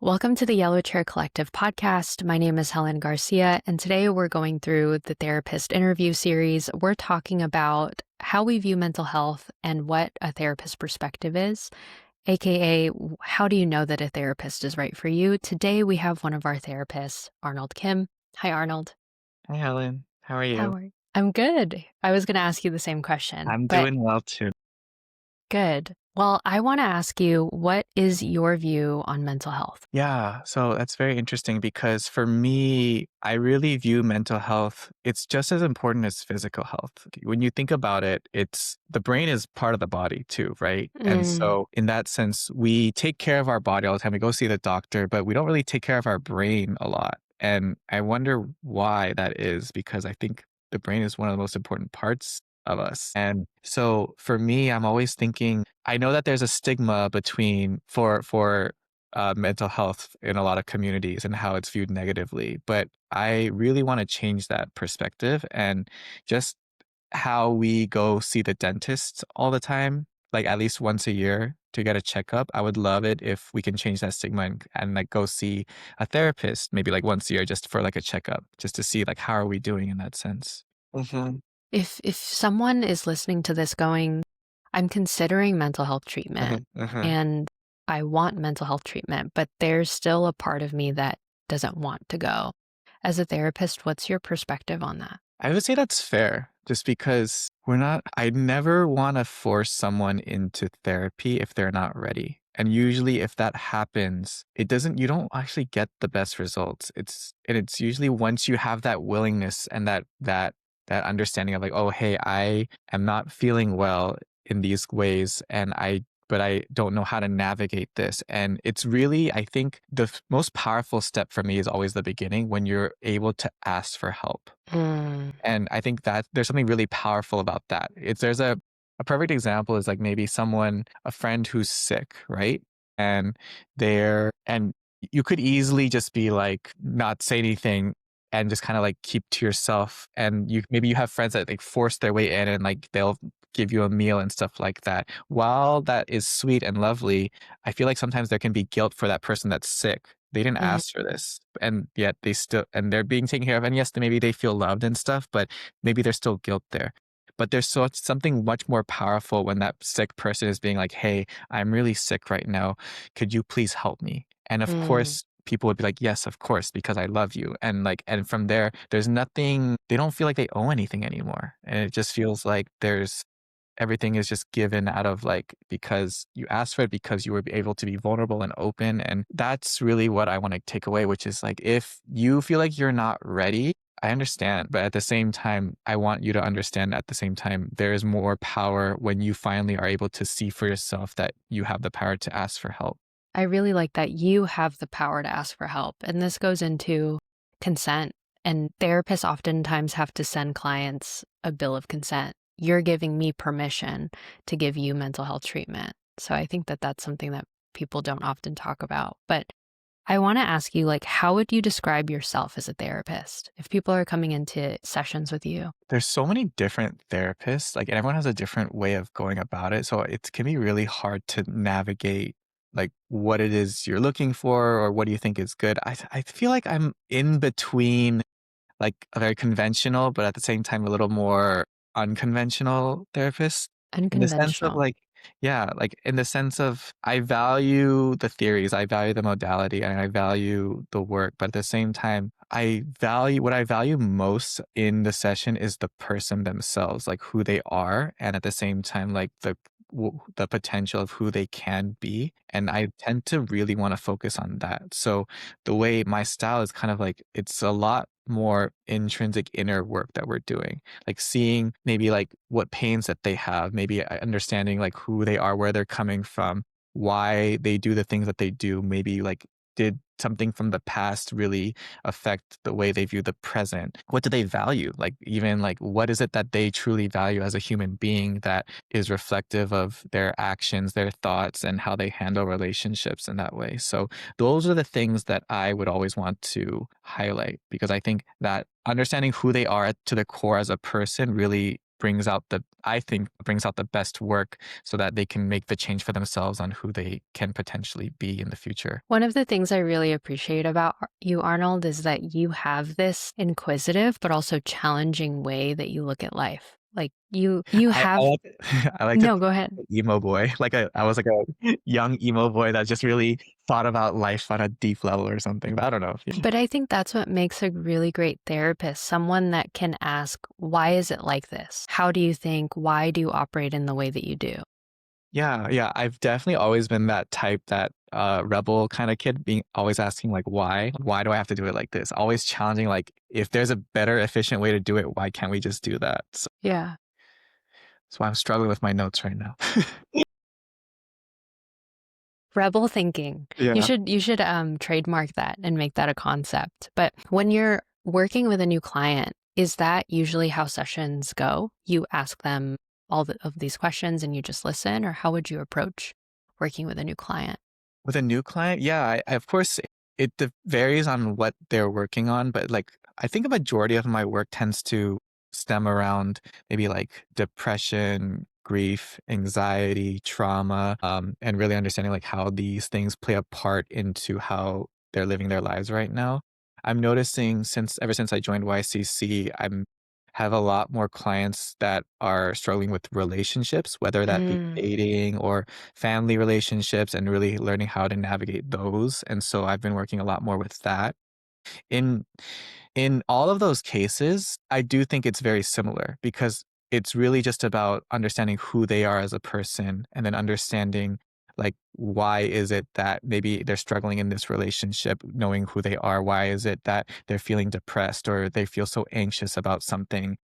Welcome to the Yellow Chair Collective podcast. My name is Helen Garcia, and today we're going through the therapist interview series. We're talking about how we view mental health and what a therapist perspective is, aka how do you know that a therapist is right for you? Today we have one of our therapists, Arnold Kim. Hi, Arnold. Hi, Helen. How are How you? are you? I'm good. I was going to ask you the same question, I'm but doing well too. good. Well, I want to ask you, what is your view on mental health? Yeah, so that's very interesting because for me, I really view mental health, it's just as important as physical health. When you think about it, it's the brain is part of the body too, right? And Mm. so in that sense, we take care of our body all the time. We go see the doctor, but we don't really take care of our brain a lot. And I wonder why that is because I think the brain is one of the most important parts of us. And so for me, I'm always thinking, I know that there's a stigma between for mental health in a lot of communities and how it's viewed negatively, but I really want to change that perspective and just how we go see the dentist all the time, like at least once a year to get a checkup. I would love it if we can change that stigma and like go see a therapist maybe like once a year just for like a checkup, just to see like how are we doing in that sense. Hmm. If someone is listening to this going, I'm considering mental health treatment Hmm. Hmm. and I want mental health treatment, but there's still a part of me that doesn't want to go. As a therapist, what's your perspective on that? I would say that's fair just because I never want to force someone into therapy if they're not ready. And usually if that happens, you don't actually get the best results. It's usually once you have that willingness and that understanding of like, oh, hey, I am not feeling well in these ways but I don't know how to navigate this. And it's really, I think most powerful step for me is always the beginning when you're able to ask for help. Mm. And I think that there's something really powerful about that. There's a perfect example is like maybe a friend who's sick, right? And and you could easily just be like, not say anything and just kind of like keep to yourself. And maybe you have friends that like force their way in and like they'll give you a meal and stuff like that. While that is sweet and lovely, I feel like sometimes there can be guilt for that person that's sick. They didn't Mhm. ask for this, and yet they're being taken care of. And yes, maybe they feel loved and stuff, but maybe there's still guilt there. But there's something much more powerful when that sick person is being like, "Hey, I'm really sick right now. Could you please help me?" And of Mm. course, people would be like, "Yes, of course, because I love you." And from there, there's nothing. They don't feel like they owe anything anymore, and it just feels like there's everything is just given out of like because you asked for it because you were able to be vulnerable and open. And that's really what I want to take away, which is like if you feel like you're not ready, I understand. But at the same time, I want you to understand at the same time, there is more power when you finally are able to see for yourself that you have the power to ask for help. I really like that you have the power to ask for help. And this goes into consent. And therapists oftentimes have to send clients a bill of consent. You're giving me permission to give you mental health treatment. So I think that that's something that people don't often talk about. But I want to ask you, like, how would you describe yourself as a therapist if people are coming into sessions with you? There's so many different therapists, like, and everyone has a different way of going about it. So it can be really hard to navigate like what it is you're looking for or what do you think is good. I feel like I'm in between like a very conventional, but at the same time a little more unconventional therapist in the sense of Unconventional. like, yeah, like in the sense of I value the theories, I value the modality, and I value the work, but at the same time, what I value most in the session is the person themselves, like who they are, and at the same time, like the potential of who they can be. And I tend to really want to focus on that. So the way my style is kind of like it's a lot more intrinsic inner work that we're doing, like seeing maybe like what pains that they have, maybe understanding like who they are, where they're coming from, why they do the things that they do, maybe like did something from the past really affect the way they view the present, what do they value, like even like what is it that they truly value as a human being that is reflective of their actions, their thoughts, and how they handle relationships in that way. So those are the things that I would always want to highlight because I think that understanding who they are to the core as a person really I think brings out the best work so that they can make the change for themselves on who they can potentially be in the future. One of the things I really appreciate about you, Arnold, is that you have this inquisitive but also challenging way that you look at life. Like you I have like I like to no, think go ahead. of emo boy, like I was like a young emo boy that just really thought about life on a deep level or something, but I don't know. But I think that's what makes a really great therapist, someone that can ask, why is it like this? How do you think? Why do you operate in the way that you do? Yeah, yeah, I've definitely always been that type, that, rebel kinda kid, being always asking, like, "Why? Why do I have to do it like this?" Always challenging, like, "If there's a better, efficient way to do it, why can't we just do that?" So Yeah. that's why I'm struggling with my notes right now. Rebel thinking. Yeah. You should trademark that and make that a concept. But when you're working with a new client, is that usually how sessions go? You ask them of these questions and you just listen, or how would you approach working with a new client? With a new client, yeah, of course, it varies on what they're working on, but, like, I think a majority of my work tends to stem around maybe, like, depression, grief, anxiety, trauma, and really understanding, like, how these things play a part into how they're living their lives right now. I'm noticing ever since I joined YCC, I'm have a lot more clients that are struggling with relationships, whether that be Mm. dating or family relationships, and really learning how to navigate those. And so I've been working a lot more with that. In in all of those cases, I do think it's very similar because it's really just about understanding who they are as a person and then understanding, like, why is it that maybe they're struggling in this relationship, knowing who they are. Why is it that they're feeling depressed or they feel so anxious about something?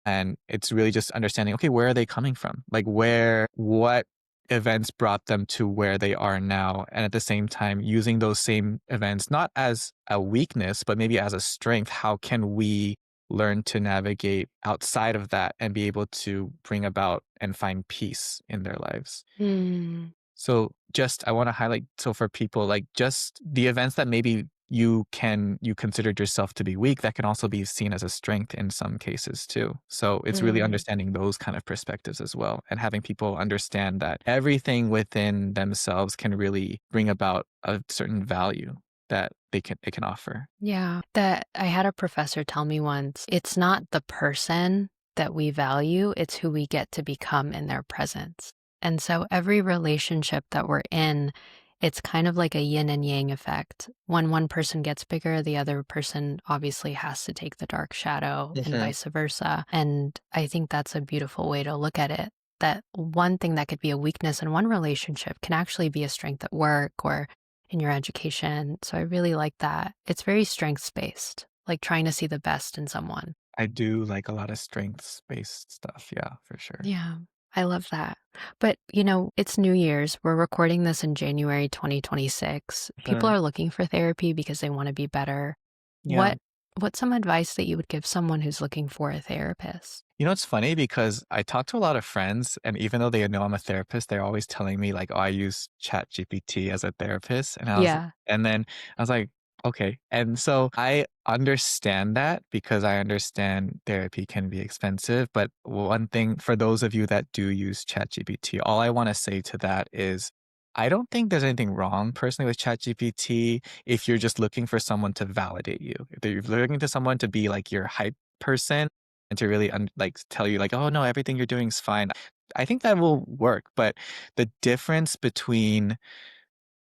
And it's really just understanding, okay, where are they coming from? Like, what events brought them to where they are now, and at the same time using those same events not as a weakness but maybe as a strength. How can we learn to navigate outside of that and be able to bring about and find peace in their lives? Mm. So just I want to highlight, so for people, like, just the events that maybe you considered yourself to be weak, that can also be seen as a strength in some cases too. So it's really Mm. understanding those kind of perspectives as well, and having people understand that everything within themselves can really bring about a certain value that it can offer. Yeah. That I had a professor tell me once, it's not the person that we value, it's who we get to become in their presence. And so every relationship that we're in, it's kind of like a yin and yang effect. When one person gets bigger, the other person obviously has to take the dark shadow and Mhm. vice versa. And I think that's a beautiful way to look at it. That one thing that could be a weakness in one relationship can actually be a strength at work or in your education. So I really like that. It's very strengths based, like trying to see the best in someone. I do like a lot of strengths based stuff, yeah, for sure. Yeah, I love that. But, it's New Year's. We're recording this in January 2026. People Sure. are looking for therapy because they want to be better. Yeah. What's some advice that you would give someone who's looking for a therapist? You know, it's funny because I talk to a lot of friends, and even though they know I'm a therapist, they're always telling me, like, "Oh, I use ChatGPT as a therapist." Yeah. And then I was like, "Okay." And so I understand that because I understand therapy can be expensive. But one thing for those of you that do use ChatGPT, all I want to say to that is I don't think there's anything wrong personally with ChatGPT if you're just looking for someone to validate you. If you're looking to someone to be like your hype person and to really like tell you, like, oh no, everything you're doing is fine, I think that will work. But the difference between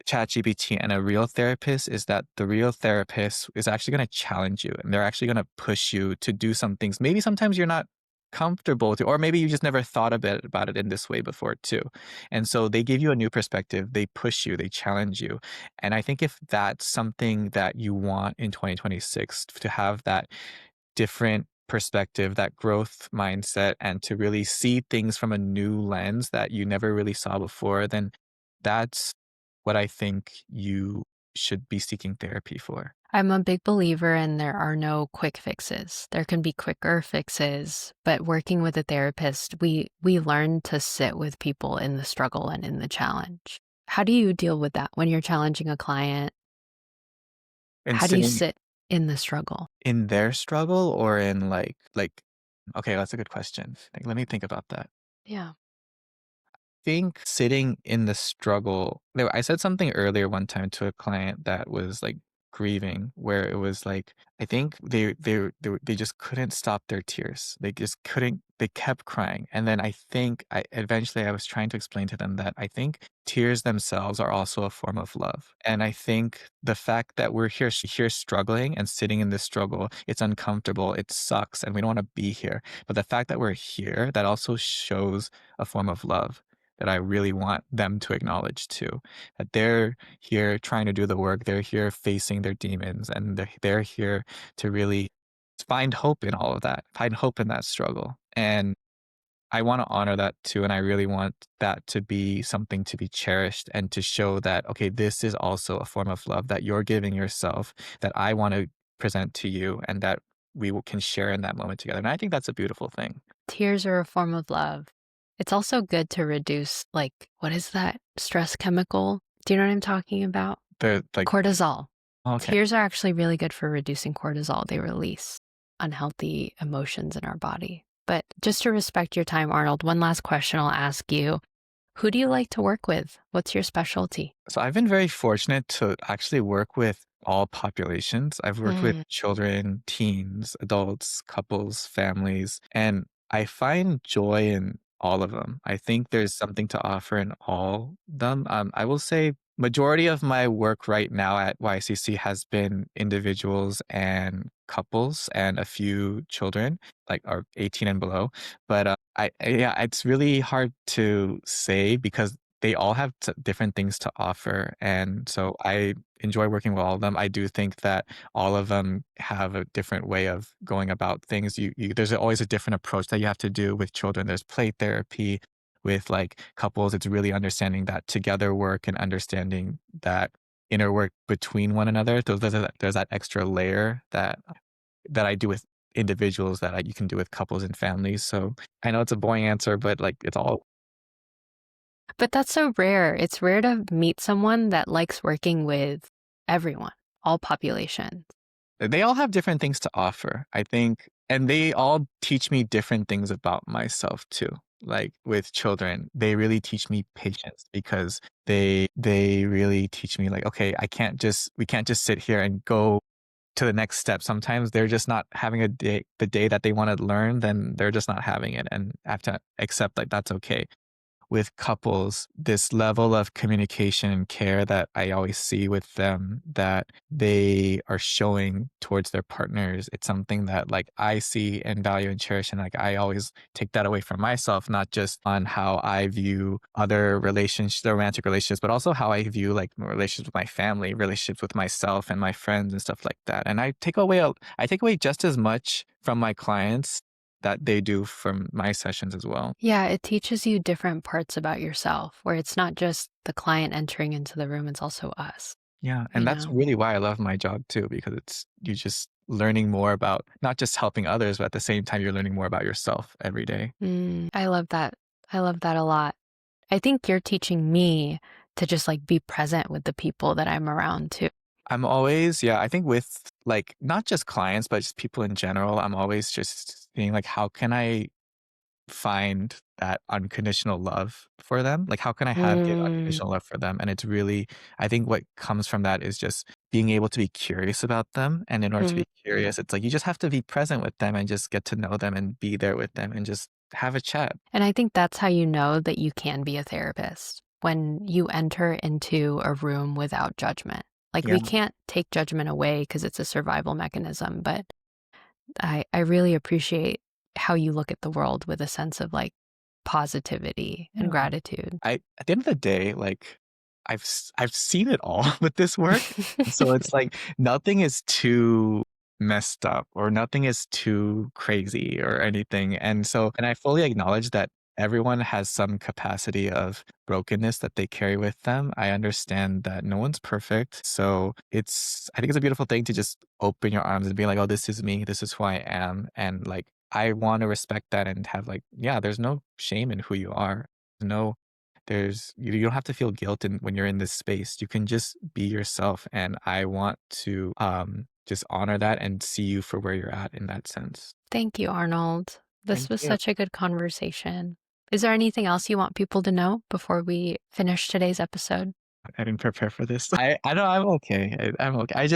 ChatGPT and a real therapist is that the real therapist is actually going to challenge you, and they're actually going to push you to do some things maybe sometimes you're not comfortable to, or maybe you just never thought a bit about it in this way before too. And so they give you a new perspective, they push you, they challenge you. And I think if that's something that you want in 2026, to have that different perspective, that growth mindset, and to really see things from a new lens that you never really saw before, then that's what I think you should be seeking therapy for. I'm a big believer in there are no quick fixes. There can be quicker fixes, but working with a therapist, we learn to sit with people in the struggle and in the challenge. How do you deal with that when you're challenging a client? And How do you sitting sit in the struggle? in their struggle or in like Okay, that's a good question. Like, let me think about that. Yeah. Think sitting in the struggle I said something earlier one time to a client that was, like, grieving, where it was like, I think they just couldn't stop their tears. They just couldn't they kept crying, and then I was trying to explain to them that I think tears themselves are also a form of love, and I think the fact that we're here struggling and sitting in this struggle, it's uncomfortable, it sucks, and we don't wanna be here, but the fact that we're here, that also shows a form of love that I really want them to acknowledge too. That they're here trying to do the work, they're here facing their demons, and they're here to really find hope in all of that, find hope in that struggle. And I want to honor that too. And I really want that to be something to be cherished and to show that, okay, this is also a form of love that you're giving yourself, that I want to present to you, and that can share in that moment together. And I think that's a beautiful thing. Tears are a form of love. It's also good to reduce, like, what is that stress chemical? Do you know what I'm talking about? The like, Cortisol. okay. Tears are actually really good for reducing cortisol. They release unhealthy emotions in our body. But just to respect your time, Arnold, one last question I'll ask you. Who do you like to work with? What's your specialty? So I've been very fortunate to actually work with all populations. I've worked with Mm, children, teens, adults, couples, families, and I find joy in all of them. I think there's something to offer in all them. I will say majority of my work right now at YCC has been individuals and couples and a few children, like are 18 and below. But yeah, it's really hard to say because they all have different things to offer. And so I enjoy working with all of them. I do think that all of them have a different way of going about things. There's always a different approach that you have to do with children. There's play therapy. With like couples, it's really understanding that together work and understanding that inner work between one another. There's that extra layer that I do with individuals that you can do with couples and families. So I know it's a boring answer, but like it's all. but that's so rare. It's rare to meet someone that likes working with everyone, all populations. They all have different things to offer, I think, and they all teach me different things about myself too. Like with children, they really teach me patience because they really teach me like, okay, we can't just sit here and go to the next step. Sometimes they're just not having the day that they want to learn, then they're just not having it and have to accept like that's okay. With couples, this level of communication and care that I always see with them that they are showing towards their partners. It's something that like I see and value and cherish. And like I always take that away from myself, not just on how I view other relationships, romantic relationships, but also how I view like relationships with my family, relationships with myself and my friends and stuff like that. And I take away just as much from my clients that they do from my sessions as well. Yeah, it teaches you different parts about yourself where it's not just the client entering into the room, it's also us, Yeah, you and that's know? really why I love my job too, because you're just learning more about not just helping others, but at the same time, you're learning more about yourself every day. I love that. I love that a lot. I think you're teaching me to just like be present with the people that I'm around too. Yeah, I think with like not just clients, but just people in general, I'm always just being like, how can I find that unconditional love for them? Like, how can I give Mm, unconditional love for them? And it's really, I think what comes from that is just being able to be curious about them. And in order to mhm. be curious, it's like you just have to be present with them and just get to know them and be there with them and just have a chat. And I think that's how you know that you can be a therapist when you enter into a room without judgment. Like Yeah. we can't take judgment away because it's a survival mechanism, but I really appreciate how you look at the world with a sense of like positivity and Yeah. gratitude. At the end of the day, like I've seen it all with this work. So it's like nothing is too messed up or nothing is too crazy or anything. And I fully acknowledge that everyone has some capacity of brokenness that they carry with them. I understand that no one's perfect. So I think it's a beautiful thing to just open your arms and be like, oh, this is me. This is who I am. And like, I want to respect that and have like, yeah, there's no shame in who you are. No, you don't have to feel guilt when you're in this space. You can just be yourself. And I want to just honor that and see you for where you're at in that sense. Thank you, Arnold. This Thank was you. such a good conversation. Is there anything else you want people to know before we finish today's episode? I didn't prepare for this. I know I'm okay. I'm okay.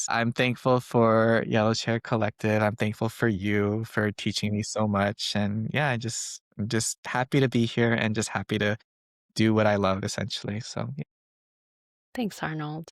I'm thankful for Yellow Chair Collective. I'm thankful for you for teaching me so much. And yeah, I'm just happy to be here and just happy to do what I love essentially. So Thanks, Arnold.